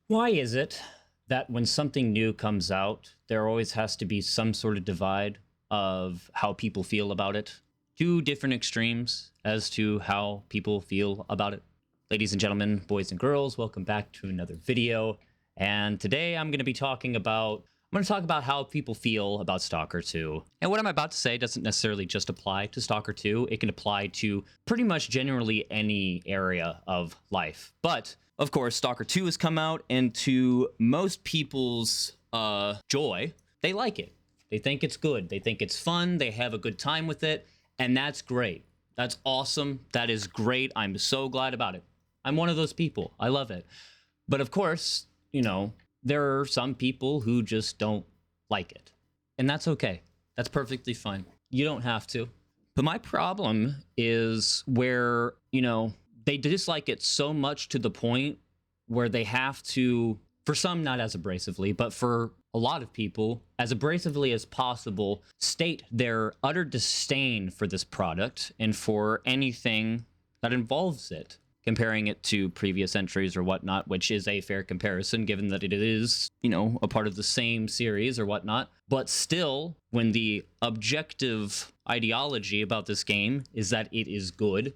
Why is it that when something new comes out, there always has to be some sort of divide of how people feel about it? Two different extremes as to how people feel about it. Ladies and gentlemen, boys and girls, welcome back to another video. And today I'm going to be talking about how people feel about S.T.A.L.K.E.R 2. And what I'm about to say doesn't necessarily just apply to S.T.A.L.K.E.R 2. It can apply to pretty much generally any area of life. But of course, S.T.A.L.K.E.R 2 has come out, and to most people's joy, they like it. They think it's good. They think it's fun. They have a good time with it. And that's great. That's awesome. That is great. I'm so glad about it. I'm one of those people. I love it. But of course, you know, there are some people who just don't like it. And that's okay. That's perfectly fine. You don't have to. But my problem is where, you know, they dislike it so much to the point where they have to, for some not as abrasively, but for a lot of people, as abrasively as possible, state their utter disdain for this product and for anything that involves it, comparing it to previous entries or whatnot, which is a fair comparison given that it is, you know, a part of the same series or whatnot. But still, when the objective ideology about this game is that it is good,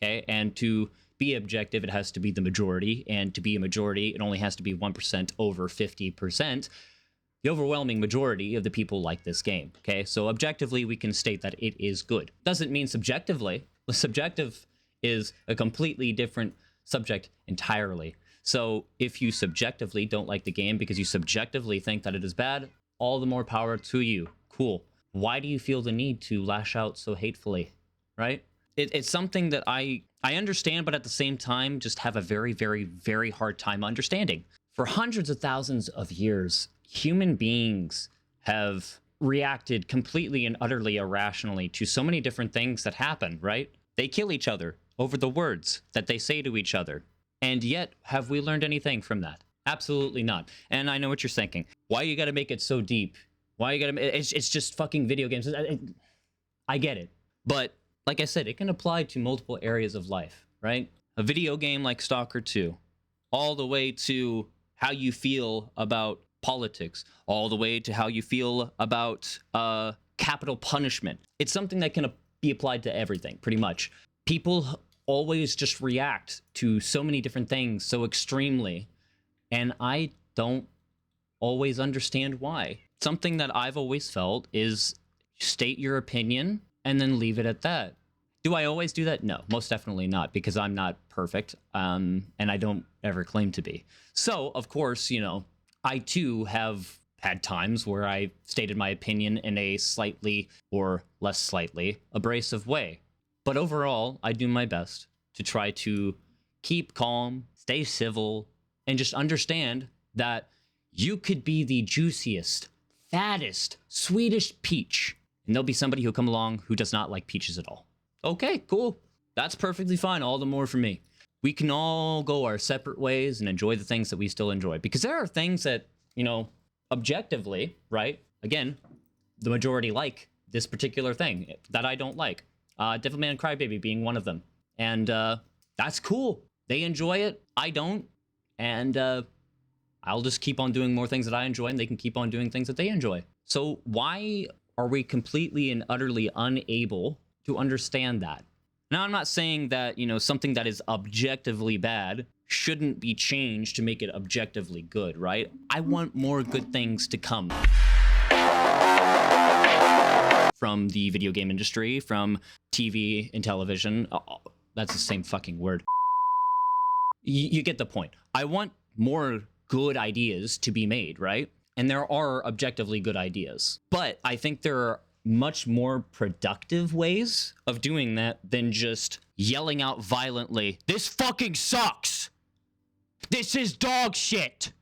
okay, and to be objective, it has to be the majority, and to be a majority, it only has to be 1% over 50%. The overwhelming majority of the people like this game, okay? So objectively, we can state that it is good. Doesn't mean subjectively. Subjective is a completely different subject entirely. So if you subjectively don't like the game because you subjectively think that it is bad, all the more power to you. Cool. Why do you feel the need to lash out so hatefully, right? It's something that I understand, but at the same time, just have a very, very, very hard time understanding. For hundreds of thousands of years, human beings have reacted completely and utterly irrationally to so many different things that happen, right? They kill each other over the words that they say to each other. And yet, have we learned anything from that? Absolutely not. And I know what you're thinking. Why you gotta make it so deep? Why you gotta... It's just fucking video games. I get it. But like I said, it can apply to multiple areas of life, right? A video game like S.T.A.L.K.E.R 2, all the way to how you feel about politics, all the way to how you feel about capital punishment. It's something that can be applied to everything, pretty much. People always just react to so many different things so extremely, and I don't always understand why. Something that I've always felt is state your opinion and then leave it at that. Do I always do that? No, most definitely not, because I'm not perfect, and I don't ever claim to be. So, of course, you know, I too have had times where I stated my opinion in a slightly or less slightly abrasive way. But overall, I do my best to try to keep calm, stay civil, and just understand that you could be the juiciest, fattest, sweetest peach, and there'll be somebody who'll come along who does not like peaches at all. Okay, cool. That's perfectly fine. All the more for me. We can all go our separate ways and enjoy the things that we still enjoy. Because there are things that, you know, objectively, right? Again, the majority like this particular thing that I don't like. Devilman Crybaby being one of them. And that's cool. They enjoy it. I don't. And I'll just keep on doing more things that I enjoy, and they can keep on doing things that they enjoy. So why are we completely and utterly unable to understand that? Now, I'm not saying that, you know, something that is objectively bad shouldn't be changed to make it objectively good, right? I want more good things to come from the video game industry, from TV and television. Oh, that's the same fucking word. You get the point. I want more good ideas to be made, right? And there are objectively good ideas. But I think there are much more productive ways of doing that than just yelling out violently, "This fucking sucks! This is dog shit!"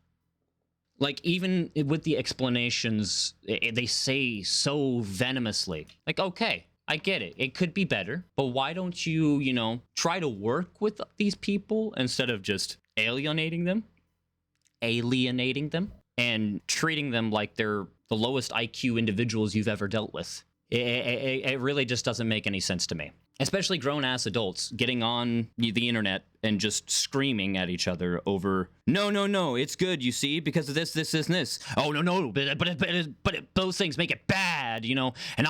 Like, even with the explanations, they say so venomously. Like, okay, I get it. It could be better, but why don't you, you know, try to work with these people instead of just alienating them, and treating them like they're the lowest IQ individuals you've ever dealt with? It really just doesn't make any sense to me. especially grown-ass adults getting on the internet and just screaming at each other over, no, no, no, it's good, you see, because of this, and this. Oh, no, no, but those things make it bad, you know, and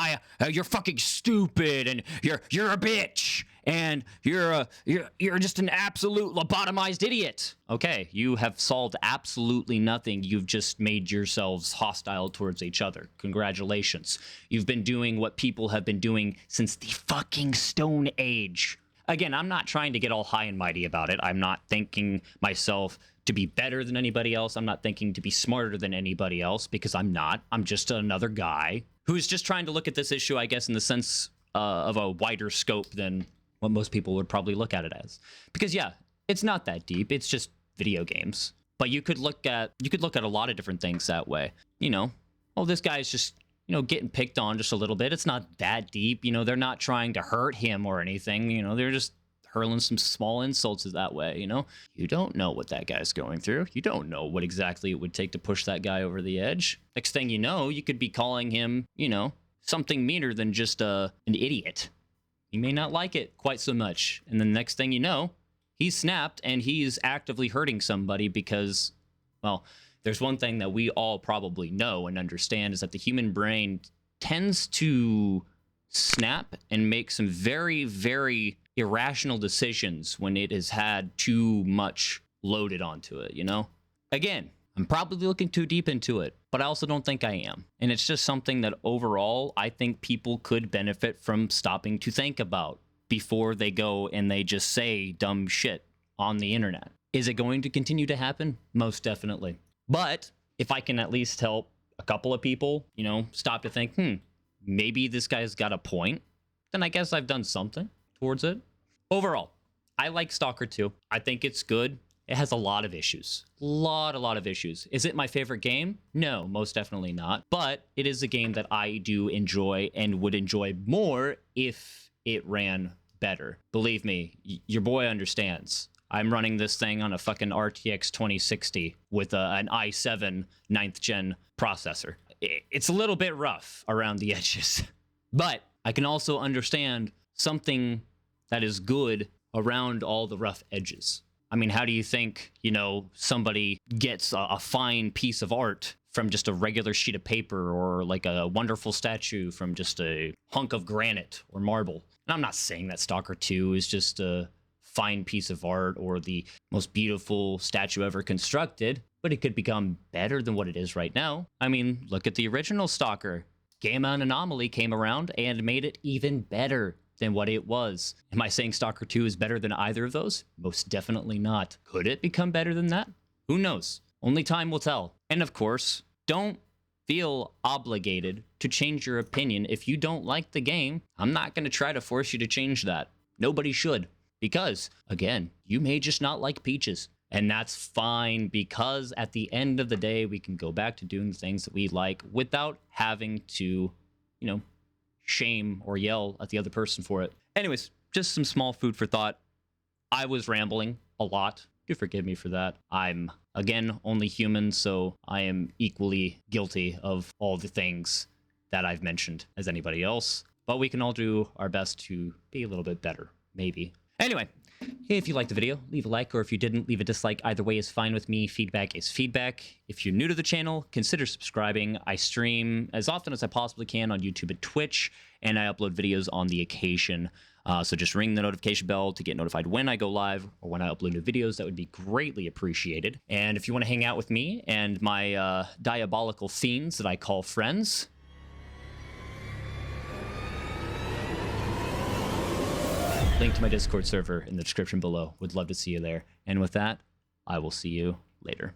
you're fucking stupid, and you're a bitch, and you're just an absolute lobotomized idiot. Okay, you have solved absolutely nothing. You've just made yourselves hostile towards each other. Congratulations. You've been doing what people have been doing since the fucking Stone Age. Again, I'm not trying to get all high and mighty about it. I'm not thinking myself to be better than anybody else. I'm not thinking to be smarter than anybody else, because I'm not. I'm just another guy who's just trying to look at this issue, I guess, in the sense of a wider scope than what most people would probably look at it as. Because yeah, it's not that deep. It's just video games. But you could look at a lot of different things that way. You know, oh, this guy's just, you know, getting picked on just a little bit. It's not that deep. You know, they're not trying to hurt him or anything. You know, they're just hurling some small insults that way, you know? You don't know what that guy's going through. You don't know what exactly it would take to push that guy over the edge. Next thing you know, you could be calling him, you know, something meaner than just an idiot. He may not like it quite so much. And then the next thing you know, he's snapped and he's actively hurting somebody because, well, there's one thing that we all probably know and understand is that the human brain tends to snap and make some very, very irrational decisions when it has had too much loaded onto it, you know? Again, I'm probably looking too deep into it, but I also don't think I am. And it's just something that overall, I think people could benefit from stopping to think about before they go and they just say dumb shit on the internet. Is it going to continue to happen? Most definitely. But if I can at least help a couple of people, you know, stop to think, maybe this guy's got a point, then I guess I've done something towards it. Overall, I like S.T.A.L.K.E.R 2. I think it's good. It has a lot of issues. A lot of issues. Is it my favorite game? No, most definitely not. But it is a game that I do enjoy and would enjoy more if it ran better. Believe me, your boy understands. I'm running this thing on a fucking RTX 2060 with an i7 9th gen processor. It's a little bit rough around the edges, but I can also understand something that is good around all the rough edges. I mean, how do you think, you know, somebody gets a fine piece of art from just a regular sheet of paper, or like a wonderful statue from just a hunk of granite or marble? And I'm not saying that S.T.A.L.K.E.R 2 is just a fine piece of art or the most beautiful statue ever constructed, but it could become better than what it is right now. I mean, look at the original S.T.A.L.K.E.R. Game On Anomaly came around and made it even better than what it was. Am I saying S.T.A.L.K.E.R 2 is better than either of those? Most definitely not. Could it become better than that? Who knows? Only time will tell. And of course, don't feel obligated to change your opinion. If you don't like the game, I'm not going to try to force you to change that. Nobody should. Because, again, you may just not like peaches. And that's fine, because at the end of the day, we can go back to doing the things that we like without having to, you know, shame or yell at the other person for it. Anyways, just some small food for thought. I was rambling a lot. Do forgive me for that. I'm, again, only human, so I am equally guilty of all the things that I've mentioned as anybody else. But we can all do our best to be a little bit better, maybe. Anyway, if you liked the video, leave a like, or if you didn't, leave a dislike. Either way is fine with me. Feedback is feedback. If you're new to the channel, consider subscribing. I stream as often as I possibly can on YouTube and Twitch, and I upload videos on the occasion. So just ring the notification bell to get notified when I go live or when I upload new videos. That would be greatly appreciated. And if you want to hang out with me and my diabolical fiends that I call friends, link to my Discord server in the description below. Would love to see you there. And with that, I will see you later.